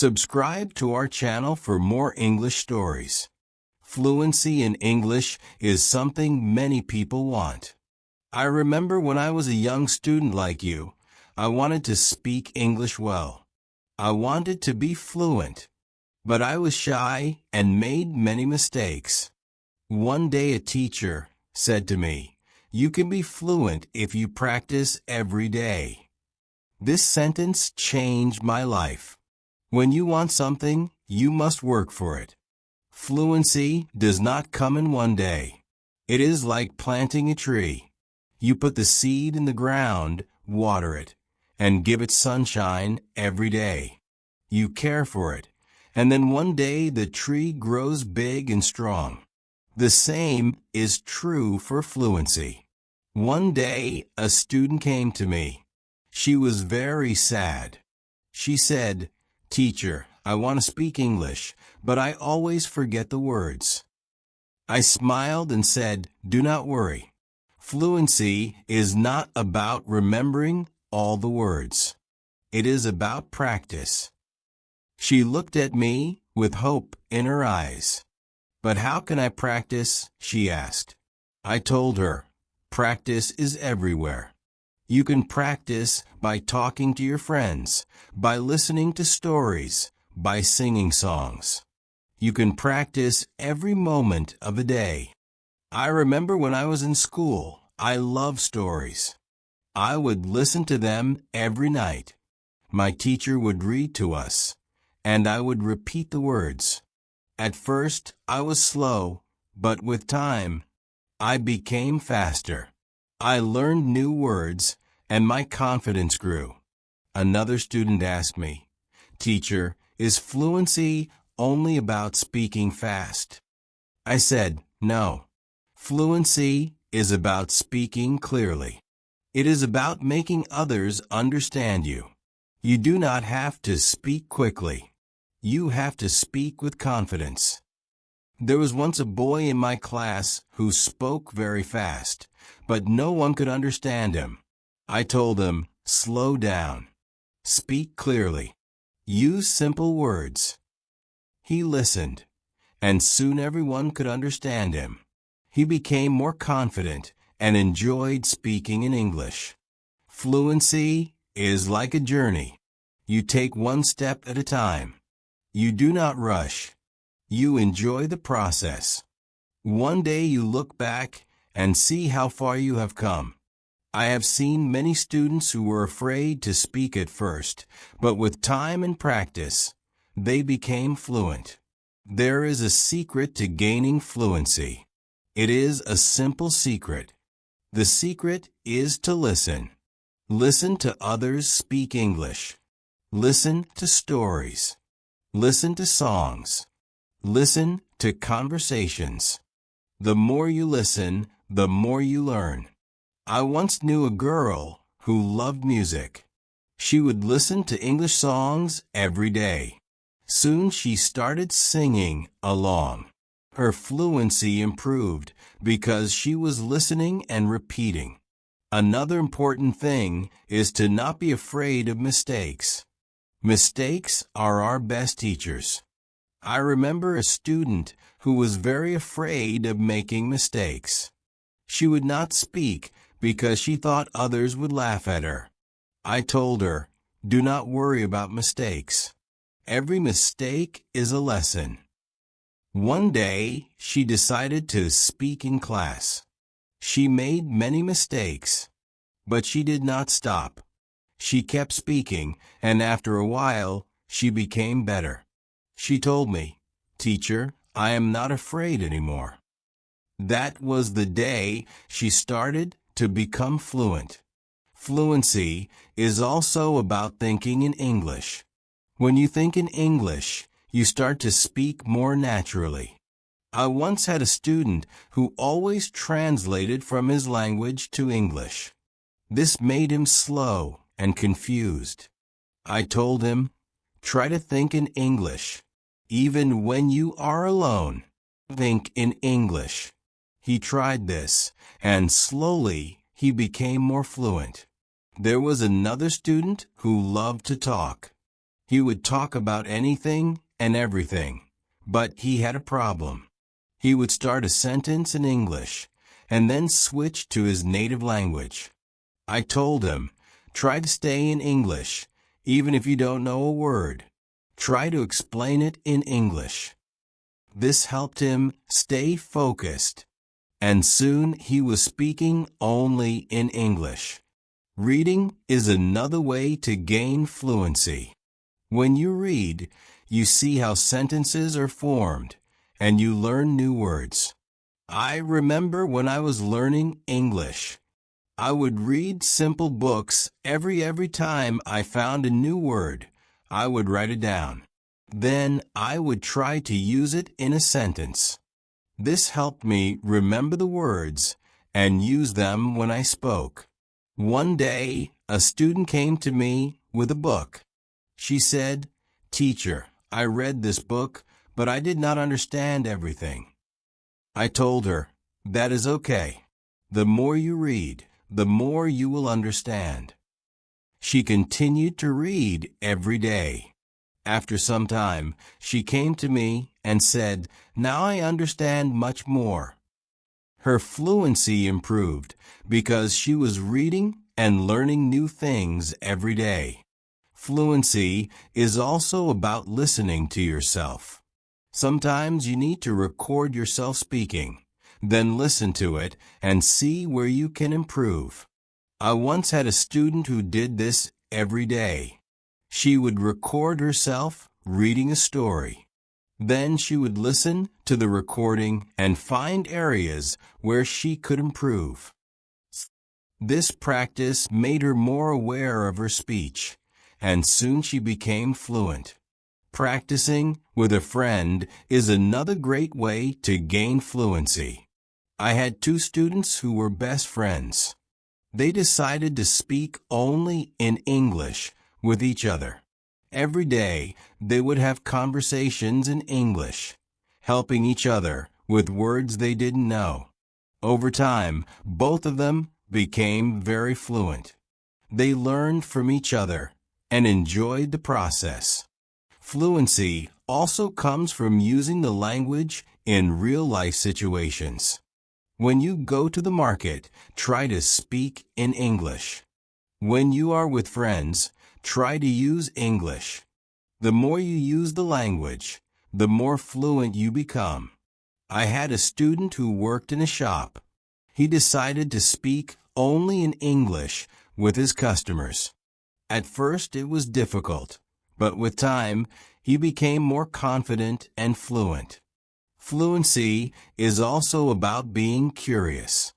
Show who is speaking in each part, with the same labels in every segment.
Speaker 1: Subscribe to our channel for more English stories. Fluency in English is something many people want. I remember when I was a young student like you, I wanted to speak English well. I wanted to be fluent, but I was shy and made many mistakes. One day a teacher said to me, "You can be fluent if you practice every day." This sentence changed my life. When you want something, you must work for it. Fluency does not come in one day. It is like planting a tree. You put the seed in the ground, water it, and give it sunshine every day. You care for it, and then one day the tree grows big and strong. The same is true for fluency. One day, a student came to me. She was very sad. She said, "Teacher, I want to speak English, but I always forget the words." I smiled and said, "Do not worry. Fluency is not about remembering all the words. It is about practice." She looked at me with hope in her eyes. "But how can I practice?" she asked. I told her, "Practice is everywhere. You can practice by talking to your friends, by listening to stories, by singing songs. You can practice every moment of a day." I remember when I was in school, I loved stories. I would listen to them every night. My teacher would read to us, and I would repeat the words. At first, I was slow, but with time, I became faster. I learned new words, and my confidence grew. Another student asked me, "Teacher, is fluency only about speaking fast?" I said, "No. Fluency is about speaking clearly. It is about making others understand you. You do not have to speak quickly. You have to speak with confidence." There was once a boy in my class who spoke very fast, but no one could understand him. I told him, "Slow down. Speak clearly. Use simple words." He listened, and soon everyone could understand him. He became more confident and enjoyed speaking in English. Fluency is like a journey. You take one step at a time. You do not rush. You enjoy the process. One day you look back and see how far you have come. I have seen many students who were afraid to speak at first, but with time and practice, they became fluent. There is a secret to gaining fluency. It is a simple secret. The secret is to listen. Listen to others speak English. Listen to stories. Listen to songs. Listen to conversations. The more you listen, the more you learn. I once knew a girl who loved music. She would listen to English songs every day. Soon she started singing along. Her fluency improved because she was listening and repeating. Another important thing is to not be afraid of mistakes. Mistakes are our best teachers. I remember a student who was very afraid of making mistakes. She would not speak because she thought others would laugh at her. I told her, "Do not worry about mistakes. Every mistake is a lesson." One day, she decided to speak in class. She made many mistakes, but she did not stop. She kept speaking, and after a while, she became better. She told me, "Teacher, I am not afraid anymore." That was the day she started to become fluent. Fluency is also about thinking in English. When you think in English, you start to speak more naturally. I once had a student who always translated from his language to English. This made him slow and confused. I told him, "Try to think in English. Even when you are alone, think in English." He tried this, and slowly he became more fluent. There was another student who loved to talk. He would talk about anything and everything, but he had a problem. He would start a sentence in English and then switch to his native language. I told him, try to stay in English, even if you don't know a word. Try to explain it in English. This helped him stay focused, and soon he was speaking only in English. Reading is another way to gain fluency. When you read, you see how sentences are formed, and you learn new words. I remember when I was learning English, I would read simple books every time I found a new word. I would write it down. Then I would try to use it in a sentence. This helped me remember the words and use them when I spoke. One day, a student came to me with a book. She said, "Teacher, I read this book, but I did not understand everything." I told her, "That is okay. The more you read, the more you will understand." She continued to read every day. After some time, she came to me and said, "Now I understand much more." Her fluency improved because she was reading and learning new things every day. Fluency is also about listening to yourself. Sometimes you need to record yourself speaking, then listen to it and see where you can improve. I once had a student who did this every day. She would record herself reading a story. Then she would listen to the recording and find areas where she could improve. This practice made her more aware of her speech, and soon she became fluent. Practicing with a friend is another great way to gain fluency. I had two students who were best friends. They decided to speak only in English with each other. Every day, they would have conversations in English, helping each other with words they didn't know. Over time, both of them became very fluent. They learned from each other and enjoyed the process. Fluency also comes from using the language in real-life situations. When you go to the market, try to speak in English. When you are with friends, try to use English. The more you use the language, the more fluent you become. I had a student who worked in a shop. He decided to speak only in English with his customers. At first it was difficult, but with time, he became more confident and fluent. Fluency is also about being curious.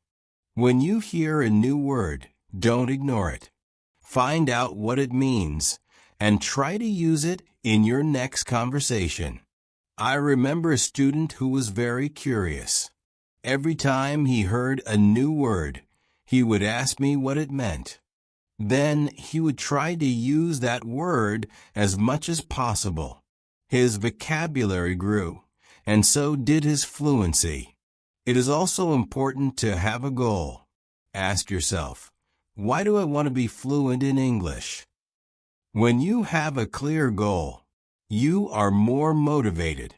Speaker 1: When you hear a new word, don't ignore it. Find out what it means and try to use it in your next conversation. I remember a student who was very curious. Every time he heard a new word, he would ask me what it meant. Then he would try to use that word as much as possible. His vocabulary grew, and so did his fluency. It is also important to have a goal. Ask yourself, why do I want to be fluent in English? When you have a clear goal, you are more motivated.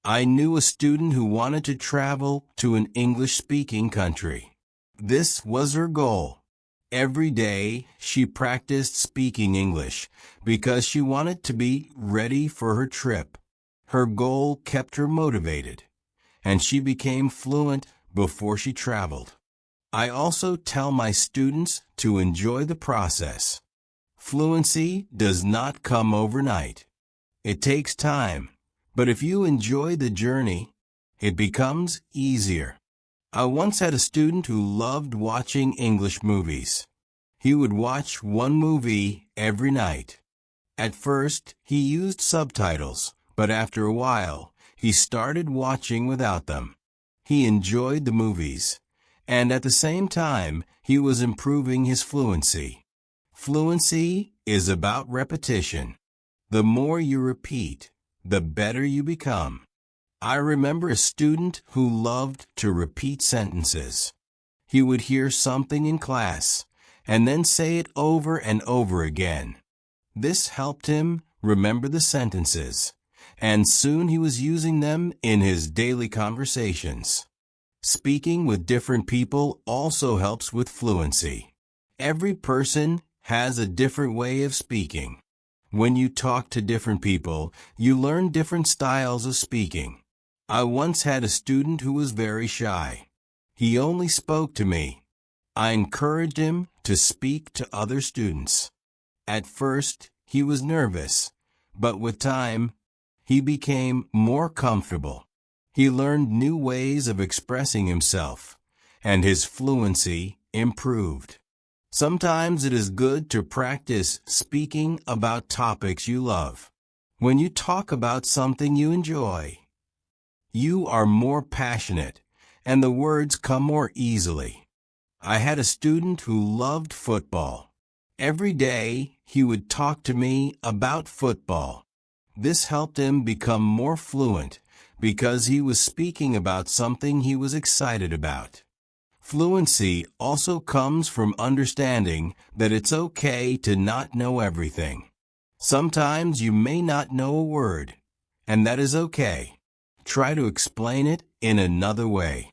Speaker 1: I knew a student who wanted to travel to an English-speaking country. This was her goal. Every day, she practiced speaking English because she wanted to be ready for her trip. Her goal kept her motivated, and she became fluent before she traveled. I also tell my students to enjoy the process. Fluency does not come overnight. It takes time, but if you enjoy the journey, it becomes easier. I once had a student who loved watching English movies. He would watch one movie every night. At first, he used subtitles, but after a while, he started watching without them. He enjoyed the movies, and at the same time, he was improving his fluency. Fluency is about repetition. The more you repeat, the better you become. I remember a student who loved to repeat sentences. He would hear something in class and then say it over and over again. This helped him remember the sentences, and soon he was using them in his daily conversations. Speaking with different people also helps with fluency. Every person has a different way of speaking. When you talk to different people, you learn different styles of speaking. I once had a student who was very shy. He only spoke to me. I encouraged him to speak to other students. At first, he was nervous, but with time, he became more comfortable. He learned new ways of expressing himself, and his fluency improved. Sometimes it is good to practice speaking about topics you love. When you talk about something you enjoy, you are more passionate, and the words come more easily. I had a student who loved football. Every day, he would talk to me about football. This helped him become more fluent because he was speaking about something he was excited about. Fluency also comes from understanding that it's okay to not know everything. Sometimes you may not know a word, and that is okay. Try to explain it in another way.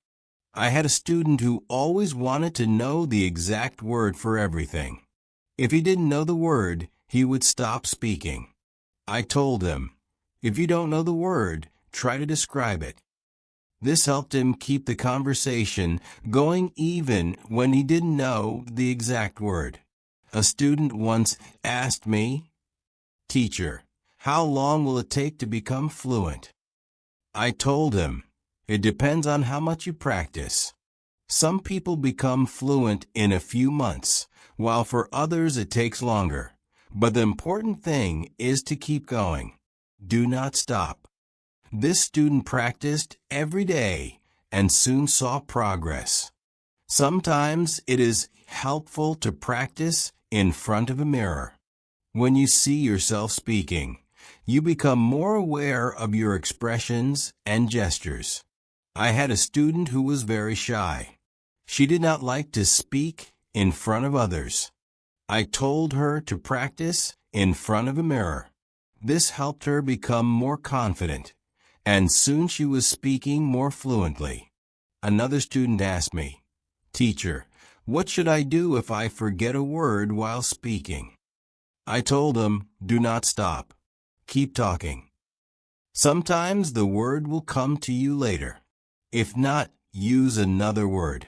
Speaker 1: I had a student who always wanted to know the exact word for everything. If he didn't know the word, he would stop speaking. I told him, if you don't know the word, try to describe it. This helped him keep the conversation going even when he didn't know the exact word. A student once asked me, "Teacher, how long will it take to become fluent?" I told him, it depends on how much you practice. Some people become fluent in a few months, while for others it takes longer. But the important thing is to keep going. Do not stop. This student practiced every day and soon saw progress. Sometimes it is helpful to practice in front of a mirror. When you see yourself speaking, you become more aware of your expressions and gestures. I had a student who was very shy. She did not like to speak in front of others. I told her to practice in front of a mirror. This helped her become more confident, and soon she was speaking more fluently. Another student asked me, "Teacher, what should I do if I forget a word while speaking?" I told him, do not stop. Keep talking. Sometimes the word will come to you later. If not, use another word.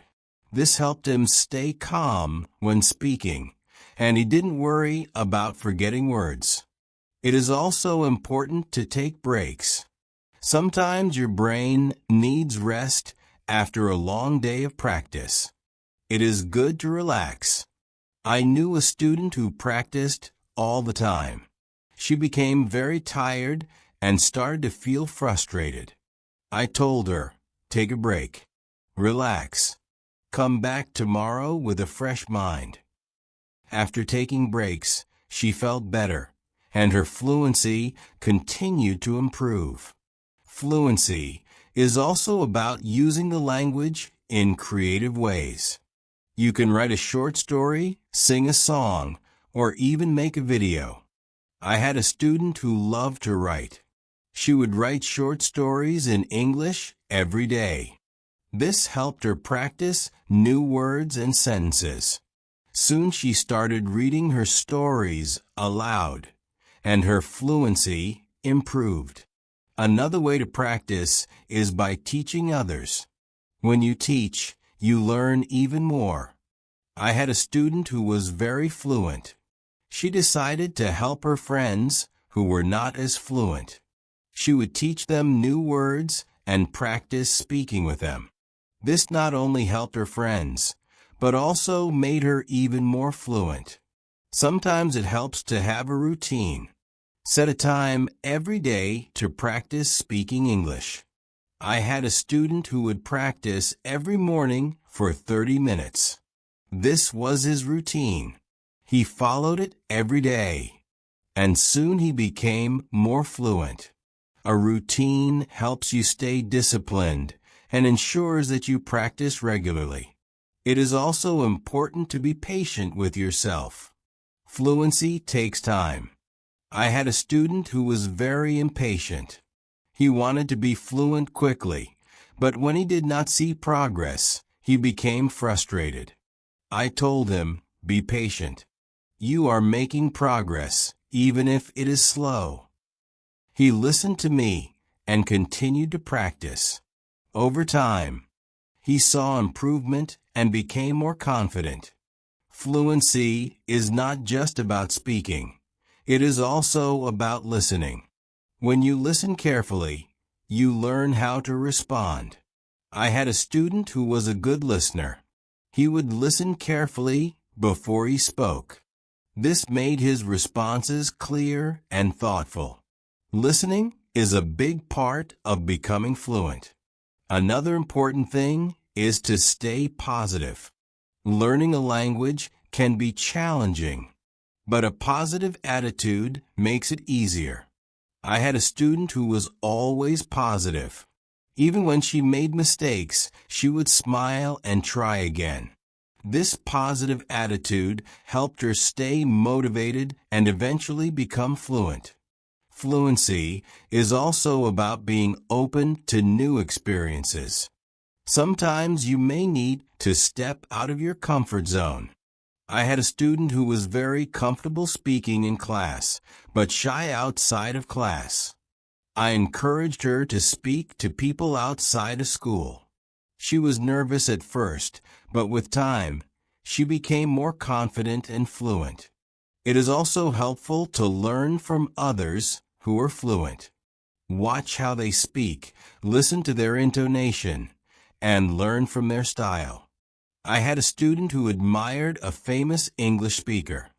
Speaker 1: This helped him stay calm when speaking, and he didn't worry about forgetting words. It is also important to take breaks. Sometimes your brain needs rest after a long day of practice. It is good to relax. I knew a student who practiced all the time. She became very tired and started to feel frustrated. I told her, take a break. Relax. Come back tomorrow with a fresh mind. After taking breaks, she felt better, and her fluency continued to improve. Fluency is also about using the language in creative ways. You can write a short story, sing a song, or even make a video. I had a student who loved to write. She would write short stories in English every day. This helped her practice new words and sentences. Soon she started reading her stories aloud, and her fluency improved. Another way to practice is by teaching others. When you teach, you learn even more. I had a student who was very fluent. She decided to help her friends who were not as fluent. She would teach them new words and practice speaking with them. This not only helped her friends, but also made her even more fluent. Sometimes it helps to have a routine. Set a time every day to practice speaking English. I had a student who would practice every morning for 30 minutes. This was his routine. He followed it every day, and soon he became more fluent. A routine helps you stay disciplined and ensures that you practice regularly. It is also important to be patient with yourself. Fluency takes time. I had a student who was very impatient. He wanted to be fluent quickly, but when he did not see progress, he became frustrated. I told him, "Be patient. You are making progress, even if it is slow." He listened to me and continued to practice. Over time, he saw improvement and became more confident. Fluency is not just about speaking. It is also about listening. When you listen carefully, you learn how to respond. I had a student who was a good listener. He would listen carefully before he spoke. This made his responses clear and thoughtful. Listening is a big part of becoming fluent. Another important thing is to stay positive. Learning a language can be challenging, but a positive attitude makes it easier. I had a student who was always positive. Even when she made mistakes, she would smile and try again. This positive attitude helped her stay motivated and eventually become fluent. Fluency is also about being open to new experiences. Sometimes you may need to step out of your comfort zone. I had a student who was very comfortable speaking in class, but shy outside of class. I encouraged her to speak to people outside of school. She was nervous at first, but with time, she became more confident and fluent. It is also helpful to learn from others who are fluent. Watch how they speak, listen to their intonation, and learn from their style. I had a student who admired a famous English speaker.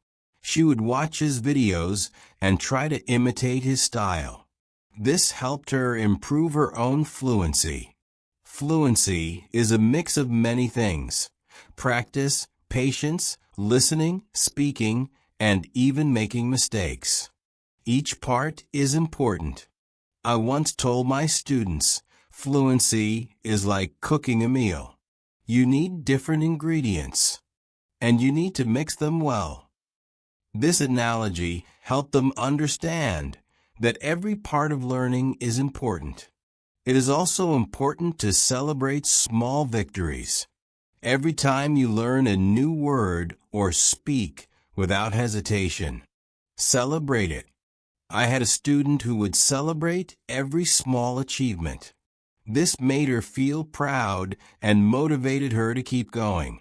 Speaker 1: She would watch his videos and try to imitate his style. This helped her improve her own fluency. Fluency is a mix of many things: practice, patience, listening, speaking, and even making mistakes. Each part is important. I once told my students, fluency is like cooking a meal. You need different ingredients, and you need to mix them well. This analogy helped them understand that every part of learning is important. It is also important to celebrate small victories. Every time you learn a new word or speak without hesitation, celebrate it. I had a student who would celebrate every small achievement. This made her feel proud and motivated her to keep going.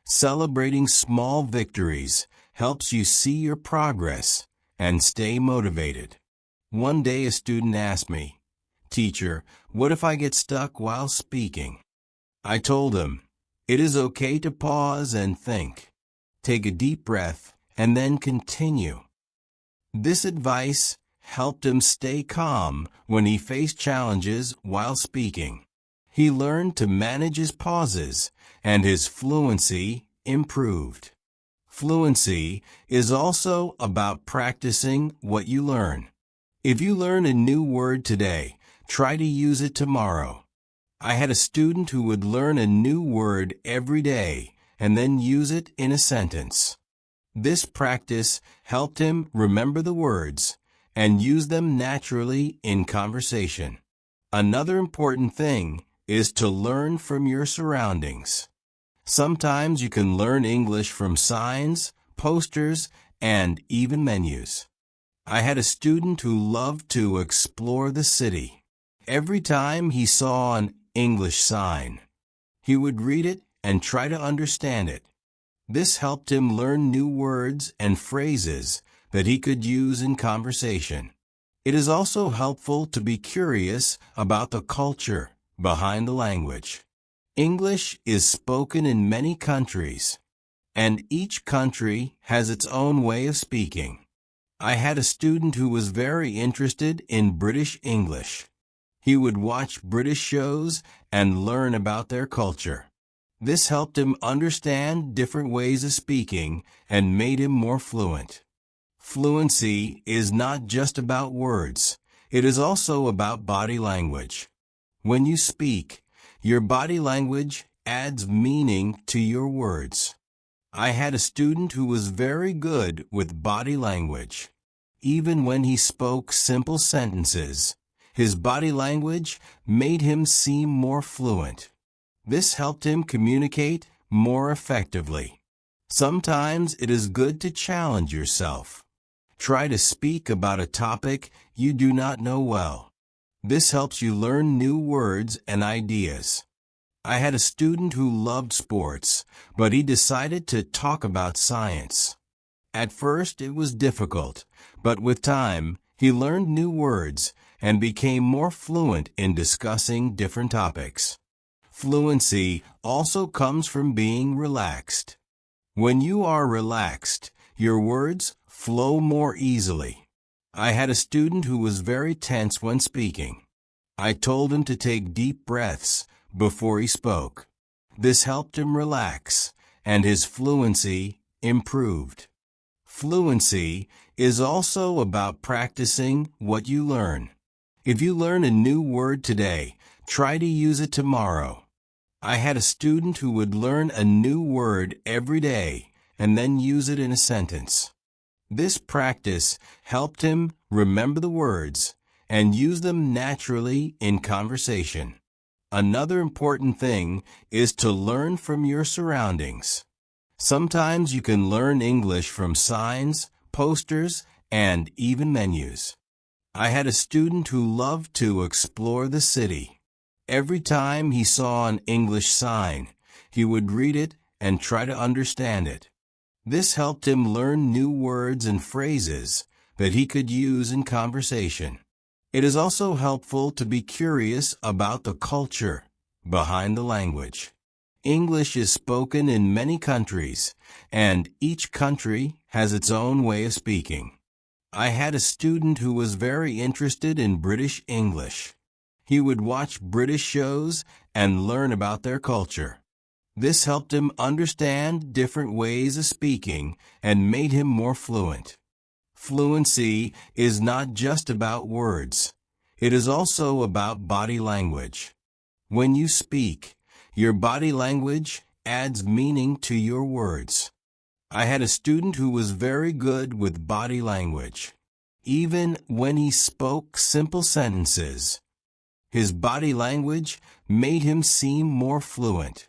Speaker 1: Celebrating small victories helps you see your progress and stay motivated. One day a student asked me, "Teacher, what if I get stuck while speaking?" I told him, "It is okay to pause and think. Take a deep breath and then continue." This advice helped him stay calm when he faced challenges while speaking. He learned to manage his pauses, and his fluency improved. Fluency is also about practicing what you learn. If you learn a new word today, try to use it tomorrow. I had a student who would learn a new word every day and then use it in a sentence. This practice helped him remember the words and use them naturally in conversation. Another important thing is to learn from your surroundings. Sometimes you can learn English from signs, posters, and even menus. I had a student who loved to explore the city. Every time he saw an English sign, he would read it and try to understand it. This helped him learn new words and phrases that he could use in conversation. It is also helpful to be curious about the culture behind the language. English is spoken in many countries, and each country has its own way of speaking. I had a student who was very interested in British English. He would watch British shows and learn about their culture. This helped him understand different ways of speaking and made him more fluent. Fluency is not just about words. It is also about body language. When you speak, your body language adds meaning to your words. I had a student who was very good with body language. even when he spoke simple sentences. His body language made him seem more fluent. This helped him communicate more effectively. Sometimes it is good to challenge yourself. Try to speak about a topic you do not know well. This helps you learn new words and ideas. I had a student who loved sports, but he decided to talk about science. At first it was difficult, but with time, he learned new words and became more fluent in discussing different topics. Fluency also comes from being relaxed. When you are relaxed, your words flow more easily. I had a student who was very tense when speaking. I told him to take deep breaths before he spoke. This helped him relax, and his fluency improved. Fluency is also about practicing what you learn. If you learn a new word today, try to use it tomorrow. I had a student who would learn a new word every day and then use it in a sentence. This practice helped him remember the words and use them naturally in conversation. Another important thing is to learn from your surroundings. Sometimes you can learn English from signs, posters, and even menus. I had a student who loved to explore the city. Every time he saw an English sign, he would read it and try to understand it. This helped him learn new words and phrases that he could use in conversation. It is also helpful to be curious about the culture behind the language. English is spoken in many countries, and each country has its own way of speaking. I had a student who was very interested in British English. He would watch British shows and learn about their culture. This helped him understand different ways of speaking and made him more fluent. Fluency is not just about words. It is also about body language. When you speak, your body language adds meaning to your words. I had a student who was very good with body language. Even when he spoke simple sentences, his body language made him seem more fluent.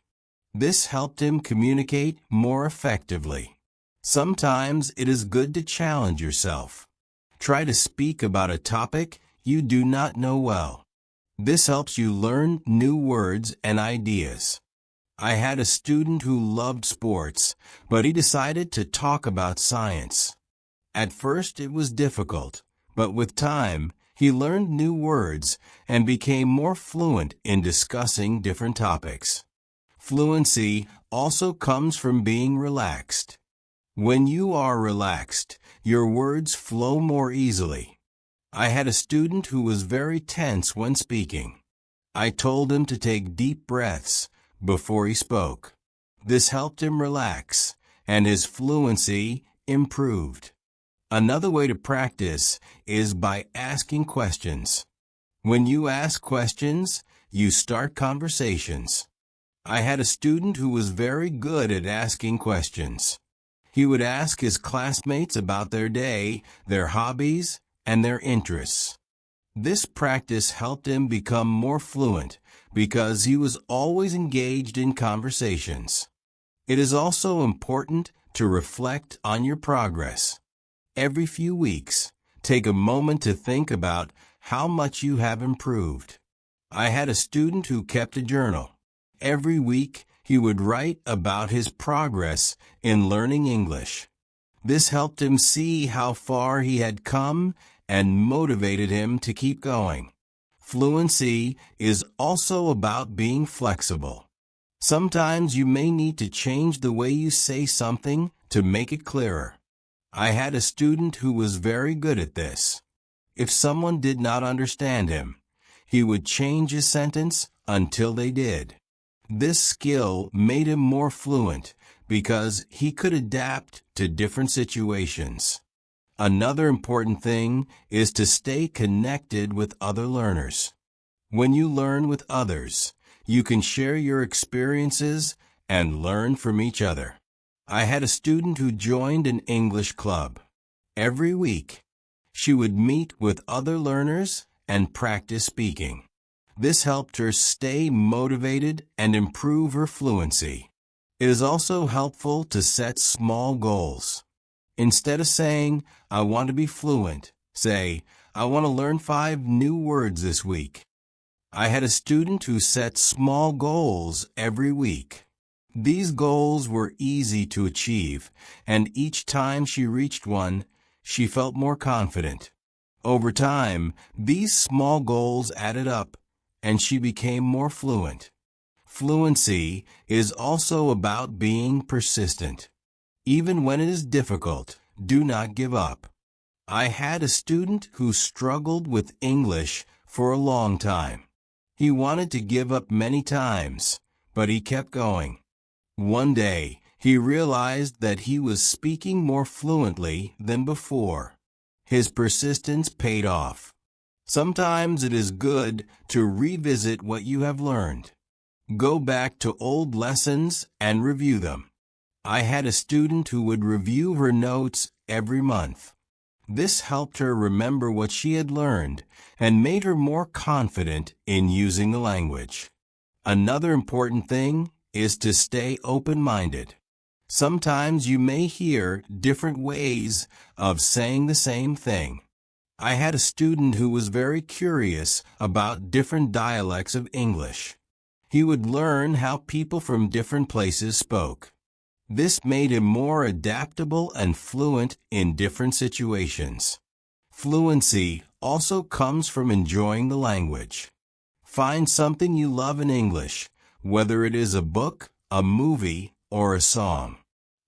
Speaker 1: This helped him communicate more effectively. Sometimes it is good to challenge yourself. Try to speak about a topic you do not know well. This helps you learn new words and ideas. I had a student who loved sports, but he decided to talk about science. At first it was difficult, but with time, he learned new words and became more fluent in discussing different topics. Fluency also comes from being relaxed. When you are relaxed, your words flow more easily. I had a student who was very tense when speaking. I told him to take deep breaths before he spoke. This helped him relax, and his fluency improved. Another way to practice is by asking questions. When you ask questions, you start conversations. I had a student who was very good at asking questions. He would ask his classmates about their day, their hobbies, and their interests. This practice helped him become more fluent because he was always engaged in conversations. It is also important to reflect on your progress. Every few weeks, take a moment to think about how much you have improved. I had a student who kept a journal. Every week, he would write about his progress in learning English. This helped him see how far he had come and motivated him to keep going. Fluency is also about being flexible. Sometimes you may need to change the way you say something to make it clearer. I had a student who was very good at this. If someone did not understand him, he would change his sentence until they did. This skill made him more fluent because he could adapt to different situations. Another important thing is to stay connected with other learners. When you learn with others, you can share your experiences and learn from each other. I had a student who joined an English club. Every week, She would meet with other learners and practice speaking. This helped her stay motivated and improve her fluency. It is also helpful to set small goals. Instead of saying, "I want to be fluent," say, "I want to learn 5 new words this week." I had a student who set small goals every week. These goals were easy to achieve, and each time she reached one, she felt more confident. Over time, these small goals added up, and she became more fluent. Fluency is also about being persistent. Even when it is difficult, do not give up. I had a student who struggled with English for a long time. He wanted to give up many times, but he kept going. One day, he realized that he was speaking more fluently than before. His persistence paid off. Sometimes it is good to revisit what you have learned. Go back to old lessons and review them. I had a student who would review her notes every month. This helped her remember what she had learned and made her more confident in using the language. Another important thing is to stay open-minded. Sometimes you may hear different ways of saying the same thing. I had a student who was very curious about different dialects of English. He would learn how people from different places spoke. This made him more adaptable and fluent in different situations. Fluency also comes from enjoying the language. Find something you love in English, whether it is a book, a movie, or a song.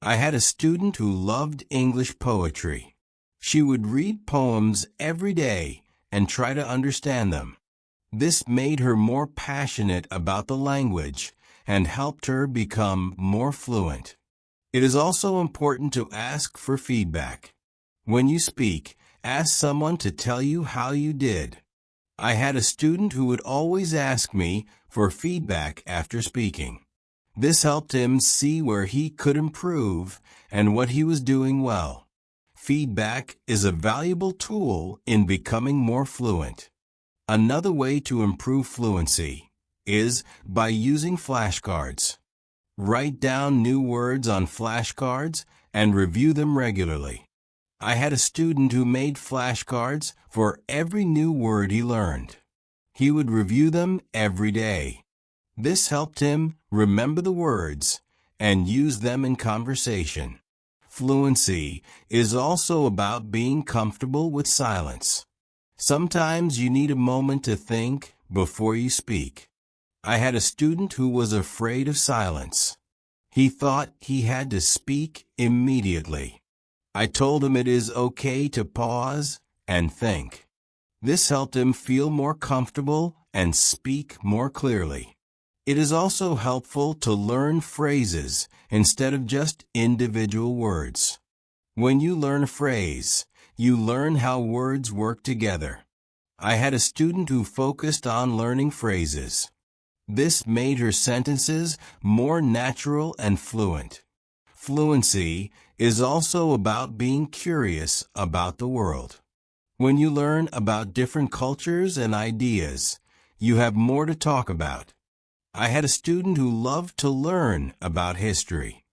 Speaker 1: I had a student who loved English poetry. She would read poems every day and try to understand them. This made her more passionate about the language and helped her become more fluent. It is also important to ask for feedback. When you speak, ask someone to tell you how you did. I had a student who would always ask me for feedback after speaking. This helped him see where he could improve and what he was doing well. Feedback is a valuable tool in becoming more fluent. Another way to improve fluency is by using flashcards. Write down new words on flashcards and review them regularly. I had a student who made flashcards for every new word he learned. He would review them every day. This helped him remember the words and use them in conversation. Fluency is also about being comfortable with silence. Sometimes you need a moment to think before you speak. I had a student who was afraid of silence. He thought he had to speak immediately. I told him it is okay to pause and think. This helped him feel more comfortable and speak more clearly. It is also helpful to learn phrases instead of just individual words. When you learn a phrase, you learn how words work together. I had a student who focused on learning phrases. This made her sentences more natural and fluent. Fluency is also about being curious about the world. When you learn about different cultures and ideas, you have more to talk about. I had a student who loved to learn about history.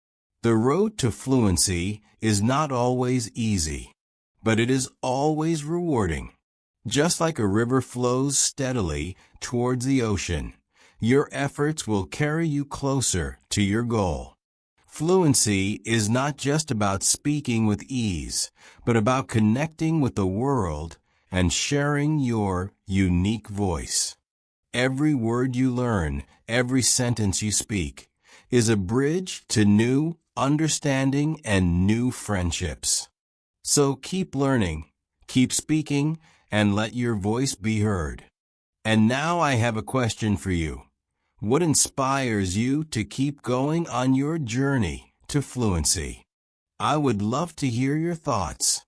Speaker 1: The road to fluency is not always easy, but it is always rewarding. Just like a river flows steadily towards the ocean, your efforts will carry you closer to your goal. Fluency is not just about speaking with ease, but about connecting with the world and sharing your unique voice. Every word you learn, every sentence you speak, is a bridge to new understanding and new friendships. So keep learning, keep speaking, and let your voice be heard. And now I have a question for you. What inspires you to keep going on your journey to fluency? I would love to hear your thoughts.